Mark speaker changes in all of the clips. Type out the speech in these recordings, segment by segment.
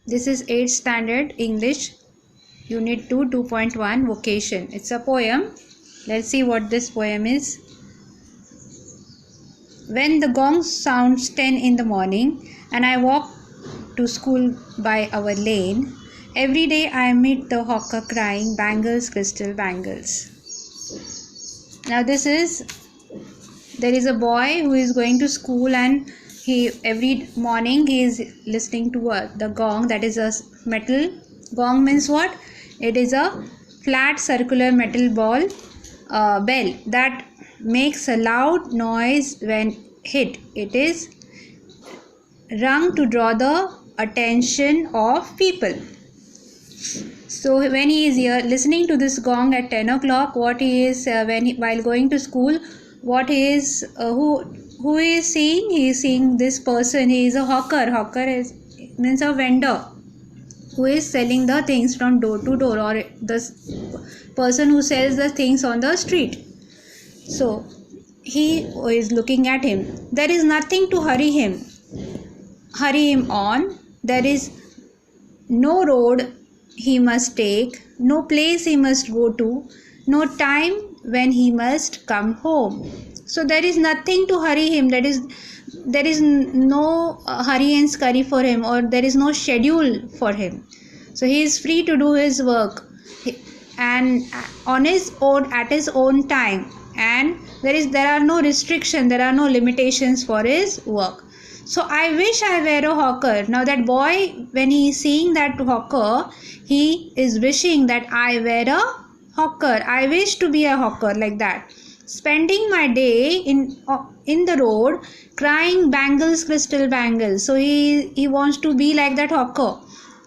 Speaker 1: This is 8th standard English, Unit 2, 2.1 Vocation. It's a poem. Let's see what this poem is. When the gong sounds 10 in the morning and I walk to school by our lane, every day I meet the hawker crying, "Bangles, crystal bangles." Now there is a boy who is going to school, and every morning he is listening to the gong. That is a metal gong. Means what? It is a flat circular metal bell that makes a loud noise when hit. It is rung to draw the attention of people. So when he is here listening to this gong at 10 o'clock, what he is while going to school, what he is who is seeing? He is seeing this person. He is a hawker. Hawker means a vendor who is selling the things from door to door, or the person who sells the things on the street. So he is looking at him. There is nothing to hurry him on. There is no road he must take, no place he must go to, no time when he must come home. So there is nothing to hurry him. There is no hurry and scurry for him, or there is no schedule for him. So he is free to do his work and on his own at his own time, and there are no restrictions, there are no limitations for his work. So I wish I were a hawker. Now that boy, when he is seeing that hawker, he is wishing that I were a hawker. I wish to be a hawker like that. Spending my day in the road crying, "Bangles, crystal bangles." So he wants to be like that hawker,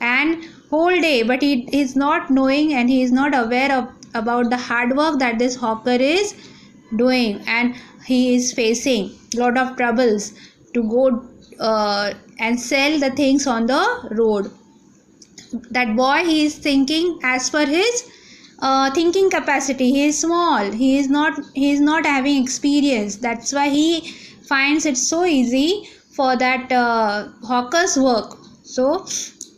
Speaker 1: and whole day, but he is not knowing and he is not aware about the hard work that this hawker is doing, and he is facing lot of troubles to go and sell the things on the road. That boy, he is thinking as per his thinking capacity. He is small, he is not having experience. That's why he finds it so easy for that hawker's work, so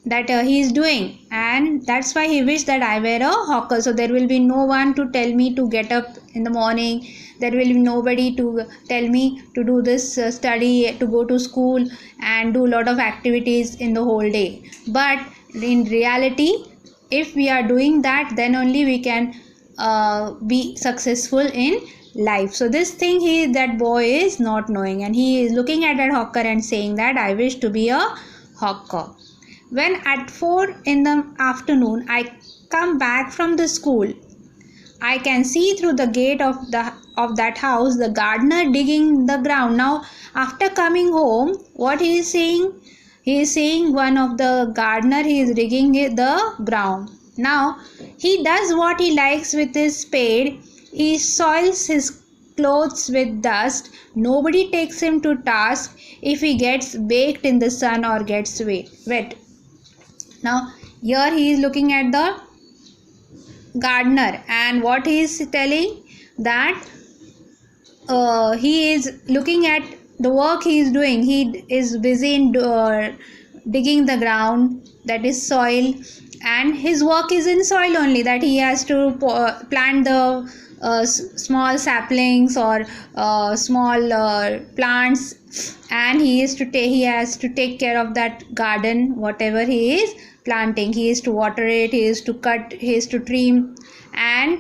Speaker 1: that he is doing, and that's why he wished that I were a hawker. So there will be no one to tell me to get up in the morning, there will be nobody to tell me to do this study, to go to school and do a lot of activities in the whole day. But in reality, if we are doing that, then only we can be successful in life. So this thing that boy is not knowing, and he is looking at that hawker and saying that I wish to be a hawker. When at 4 in the afternoon I come back from the school, I can see through the gate of that house the gardener digging the ground. Now after coming home, what he is seeing? He is seeing one of the gardener, he is digging the ground. Now he does what he likes with his spade. He soils his clothes with dust. Nobody takes him to task if he gets baked in the sun or gets wet. Now here he is looking at the gardener, and what he is telling, that he is looking at the work he is doing. He is busy in digging the ground, that is soil, and his work is in soil only, that he has to plant the small saplings or small plants, and he has to take care of that garden, whatever he is planting. He is to water it, he is to cut, he is to trim, and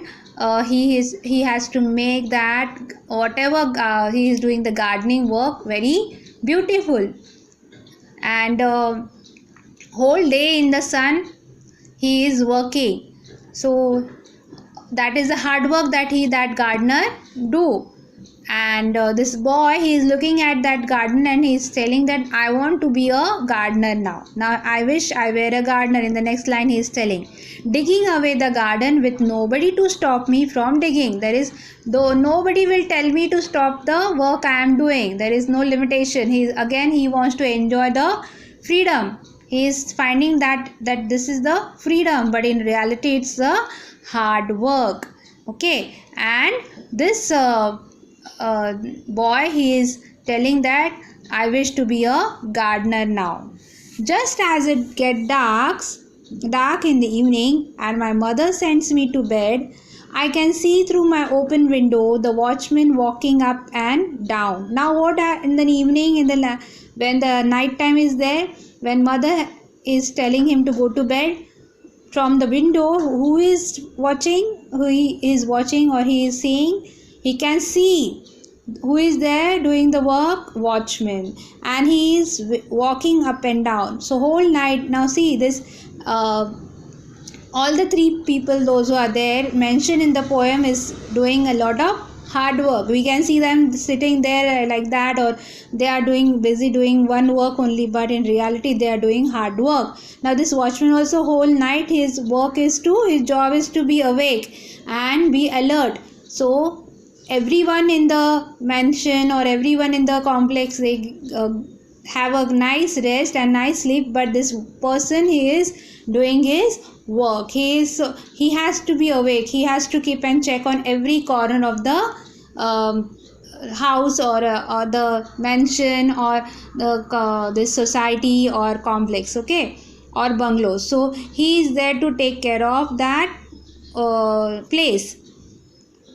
Speaker 1: he has to make that whatever he is doing the gardening work very beautiful. And whole day in the sun he is working. So that is the hard work that gardener do. And this boy, he is looking at that garden and he is telling that I want to be a gardener now. Now I wish I were a gardener. In the next line he is telling, digging away the garden with nobody to stop me from digging. Though nobody will tell me to stop the work I am doing. There is no limitation. He wants to enjoy the freedom. He is finding that this is the freedom, but in reality it's the hard work. Okay, and this boy, he is telling that I wish to be a gardener now. Just as it get dark in the evening, and my mother sends me to bed, I can see through my open window the watchman walking up and down. Now, in the evening, when the night time is there, when mother is telling him to go to bed, from the window, who is watching? Who he is watching or he is seeing? He can see who is there doing the work, watchman, and he is walking up and down. So whole night, now see this, all the three people, those who are there mentioned in the poem, is doing a lot of hard work. We can see them sitting there like that, or they are busy doing one work only, but in reality they are doing hard work. Now this watchman also, whole night his job is to be awake and be alert. So everyone in the mansion or everyone in the complex, they have a nice rest and nice sleep, but this person, he is doing his work. He has to be awake. He has to keep and check on every corner of the house, or the mansion, or this society or complex, okay, or bungalows. So he is there to take care of that place.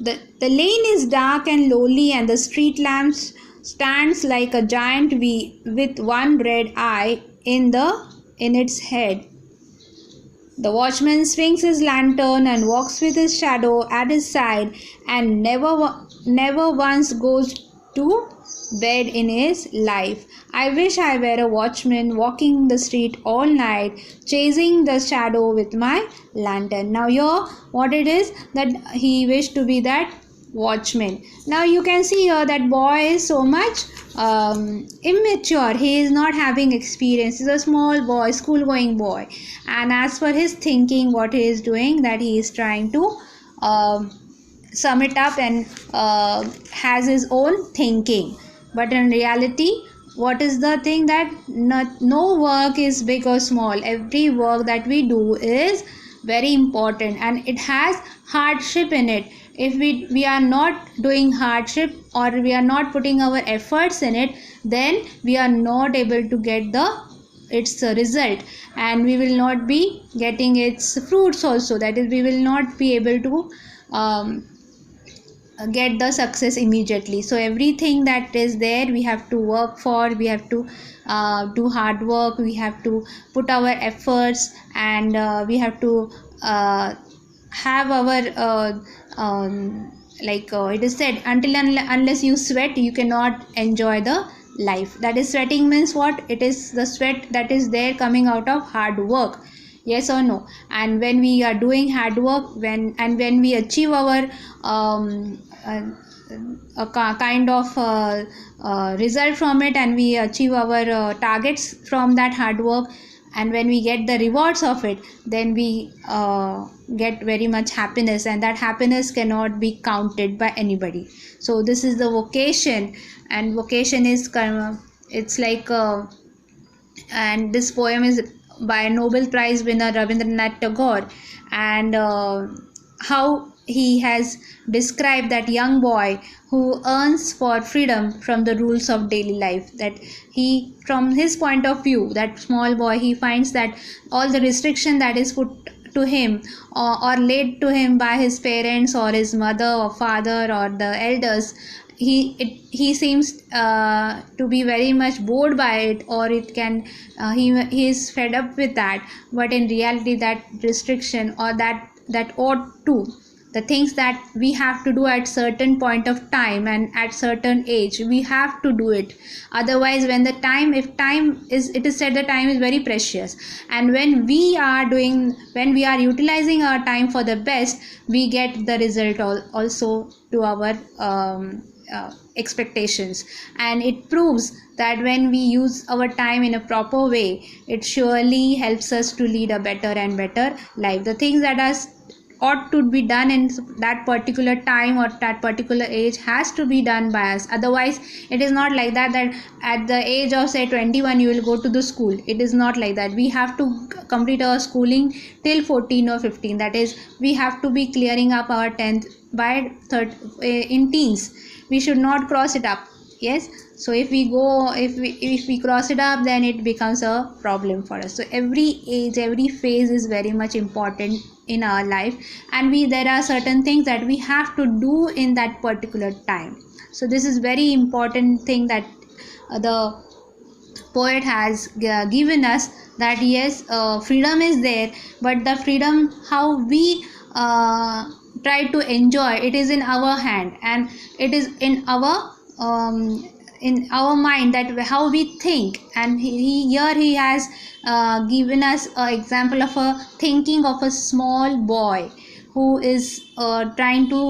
Speaker 1: The lane is dark and lonely, and the street lamp stands like a giant with one red eye in its head. The watchman swings his lantern and walks with his shadow at his side, and never once goes to bed in his life. I wish I were a watchman walking the street all night, chasing the shadow with my lantern. Now here, what it is that he wished to be that watchman. Now you can see here that boy is so much immature. He is not having experience. He's a small boy, school going boy, and as for his thinking, what he is doing, that he is trying to sum it up and has his own thinking. But in reality, what is the thing, that no work is big or small. Every work that we do is very important, and it has hardship in it. If we are not doing hardship, or we are not putting our efforts in it, then we are not able to get its result, and we will not be getting its fruits also. That is, we will not be able to get the success immediately. So everything that is there, we have to work for. We have to do hard work. We have to put our efforts, and we have to have our it is said, unless you sweat, you cannot enjoy the life. That is, sweating means what? It is the sweat that is there coming out of hard work. Yes or no? And when we are doing hard work, when we achieve our a kind of result from it, and we achieve our targets from that hard work, and when we get the rewards of it, then we get very much happiness, and that happiness cannot be counted by anybody. So this is the vocation, and vocation is it's like and this poem is by Nobel Prize winner Rabindranath Tagore, and how he has described that young boy who earns for freedom from the rules of daily life. That he, from his point of view, that small boy, he finds that all the restriction that is put to him, or laid to him by his parents, or his mother or father, or the elders, he seems to be very much bored by it, or it can he is fed up with that. But in reality, that restriction, or that ought to, the things that we have to do at certain point of time and at certain age, we have to do it. Otherwise, when the time, if time is, it is said the time is very precious, and when we are utilizing our time for the best, we get the result also to our expectations. And it proves that when we use our time in a proper way, it surely helps us to lead a better and better life. The things that ought to be done in that particular time or that particular age has to be done by us. Otherwise, it is not like that at the age of say 21 you will go to the school. It is not like that. We have to complete our schooling till 14 or 15. That is, we have to be clearing up our 10th by in teens. We should not cross it up. Yes, so if we cross it up, then it becomes a problem for us. So every age, every phase is very much important in our life, and there are certain things that we have to do in that particular time. So this is very important thing that the poet has given us, that yes, freedom is there, but the freedom how we try to enjoy it is in our hand, and it is in our mind, that how we think. And he has given us an example of a thinking of a small boy who is trying to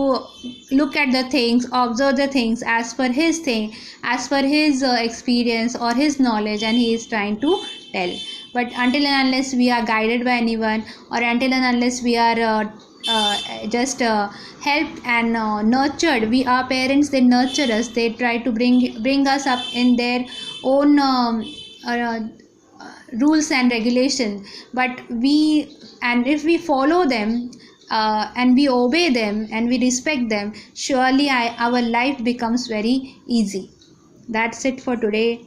Speaker 1: look at the things, observe the things as per his thing, as per his experience or his knowledge, and he is trying to tell. But until and unless we are guided by anyone, or until and unless we are just helped and nurtured, our parents, they nurture us, they try to bring us up in their own uh, rules and regulations. But if we follow them, and we obey them, and we respect them, surely our life becomes very easy. That's it for today.